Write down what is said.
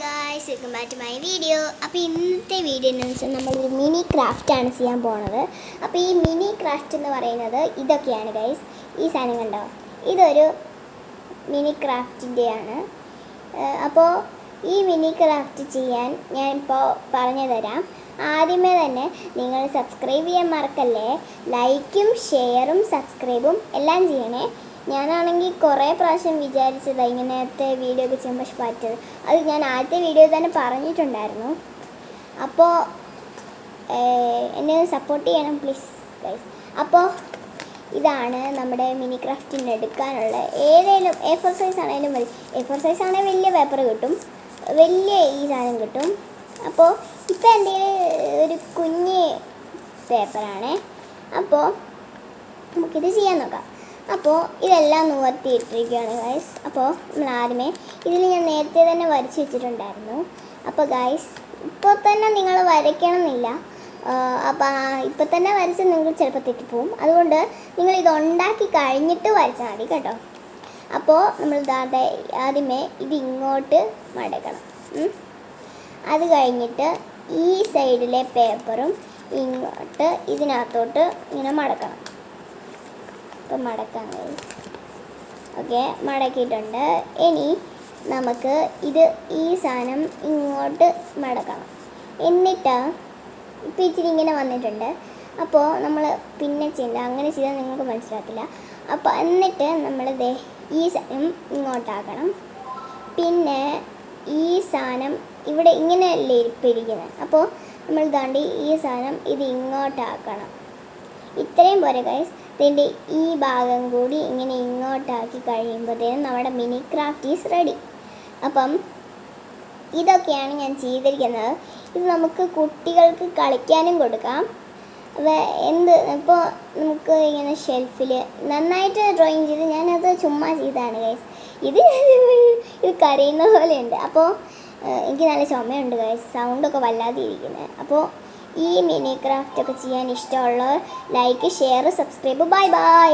Guys, welcome back to my video. അപ്പോൾ ഇന്നത്തെ video എന്ന് വെച്ചാൽ നമ്മളൊരു മിനി ക്രാഫ്റ്റാണ് ചെയ്യാൻ പോണത്. അപ്പോൾ ഈ മിനി ക്രാഫ്റ്റ് എന്ന് പറയുന്നത് ഇതൊക്കെയാണ് ഗൈസ്. ഈ സാധനം കണ്ടോ, ഇതൊരു മിനി ക്രാഫ്റ്റിൻ്റെയാണ്. അപ്പോൾ ഈ മിനി ക്രാഫ്റ്റ് ചെയ്യാൻ ഞാൻ ഇപ്പോൾ പറഞ്ഞു തരാം. ആദ്യമേ തന്നെ നിങ്ങൾ സബ്സ്ക്രൈബ് ചെയ്യാൻ മറക്കല്ലേ. ലൈക്കും ഷെയറും സബ്സ്ക്രൈബും എല്ലാം ചെയ്യണേ. ഞാനാണെങ്കിൽ കുറേ പ്രാവശ്യം വിചാരിച്ചതാണ് ഇങ്ങനത്തെ വീഡിയോ ഒക്കെ ചെയ്യാൻ, പക്ഷെ പറ്റത് അത് ഞാൻ ആദ്യത്തെ വീഡിയോ തന്നെ പറഞ്ഞിട്ടുണ്ടായിരുന്നു. അപ്പോൾ എന്നെ സപ്പോർട്ട് ചെയ്യണം പ്ലീസ് ഗൈസ്. അപ്പോൾ ഇതാണ് നമ്മുടെ മിനി ക്രാഫ്റ്റിന് എടുക്കാനുള്ള ഏതെങ്കിലും A4 സൈസ് ആണെങ്കിലും മതി. A4 സൈസ് ആണെങ്കിൽ വലിയ പേപ്പർ കിട്ടും, വലിയ ഈ സാധനം കിട്ടും. അപ്പോൾ ഇപ്പം എൻ്റെ ഒരു കുഞ്ഞ് പേപ്പറാണ്. അപ്പോൾ നമുക്കിത് ചെയ്യാൻ നോക്കാം. അപ്പോൾ ഇതെല്ലാം നിവർത്തിയിട്ടിരിക്കുകയാണ് ഗൈസ്. അപ്പോൾ നമ്മൾ ആദ്യമേ ഇതിൽ ഞാൻ നേരത്തെ തന്നെ വരച്ച് വെച്ചിട്ടുണ്ടായിരുന്നു. അപ്പോൾ ഗൈസ് ഇപ്പോൾ തന്നെ നിങ്ങൾ വരയ്ക്കണമെന്നില്ല. അപ്പോൾ ഇപ്പോൾ തന്നെ വരച്ച് നിങ്ങൾ ചിലപ്പോൾ തെറ്റിപ്പോവും. അതുകൊണ്ട് നിങ്ങൾ ഇത് ഉണ്ടാക്കി കഴിഞ്ഞിട്ട് വരച്ചാൽ മതി കേട്ടോ. അപ്പോൾ നമ്മൾ ആദ്യമേ ഇത് ഇങ്ങോട്ട് മടക്കണം. അത് കഴിഞ്ഞിട്ട് ഈ സൈഡിലെ പേപ്പറും ഇങ്ങോട്ട് ഇതിനകത്തോട്ട് ഇങ്ങനെ മടക്കണം. ഇപ്പം മടക്കാൻ കഴിയും. ഓക്കെ, മടക്കിയിട്ടുണ്ട്. ഇനി നമുക്ക് ഈ സാധനം ഇങ്ങോട്ട് മടക്കണം. എന്നിട്ട് ഇപ്പം ഇച്ചിരി ഇങ്ങനെ വന്നിട്ടുണ്ട്. അപ്പോൾ നമ്മൾ പിന്നെ ചെയ്യണ്ട, അങ്ങനെ ചെയ്താൽ നിങ്ങൾക്ക് മനസ്സിലാക്കില്ല. അപ്പോൾ എന്നിട്ട് നമ്മൾ ഈ സാധനം ഇങ്ങോട്ടാക്കണം. പിന്നെ ഈ സാധനം ഇവിടെ ഇങ്ങനെയല്ലേ ഇരിപ്പിരിക്കുന്നത്. അപ്പോൾ നമ്മൾ ദാണ്ടി ഈ സാധനം ഇത് ഇങ്ങോട്ടാക്കണം. ഇത്രയും പോരെ ഗൈസ്. ഇതിൻ്റെ ഈ ഭാഗം കൂടി ഇങ്ങനെ ഇങ്ങോട്ടാക്കി കഴിയുമ്പോഴത്തേനും നമ്മുടെ മിനി ക്രാഫ്റ്റ് ഈസ് റെഡി. അപ്പം ഇതൊക്കെയാണ് ഞാൻ ചെയ്തിരിക്കുന്നത്. ഇത് നമുക്ക് കുട്ടികൾക്ക് കളിക്കാനും കൊടുക്കാം. ഇപ്പോൾ നമുക്ക് ഇങ്ങനെ ഷെൽഫിൽ നന്നായിട്ട് ഡ്രോയിങ് ചെയ്ത് ഞാനത് ചുമ്മാ ചെയ്തതാണ് ഗൈസ്. ഇത് കരയുന്ന പോലെയുണ്ട്. അപ്പോൾ എനിക്ക് നല്ല ചുമയുണ്ട് ഗൈസ്, സൗണ്ടൊക്കെ വല്ലാതെ ഇരിക്കുന്നത്. അപ്പോൾ ഈ മിനി ക്രാഫ്റ്റ് ഒക്കെ ചെയ്യാൻ ഇഷ്ടമുള്ളവർ like, share, subscribe. Bye by.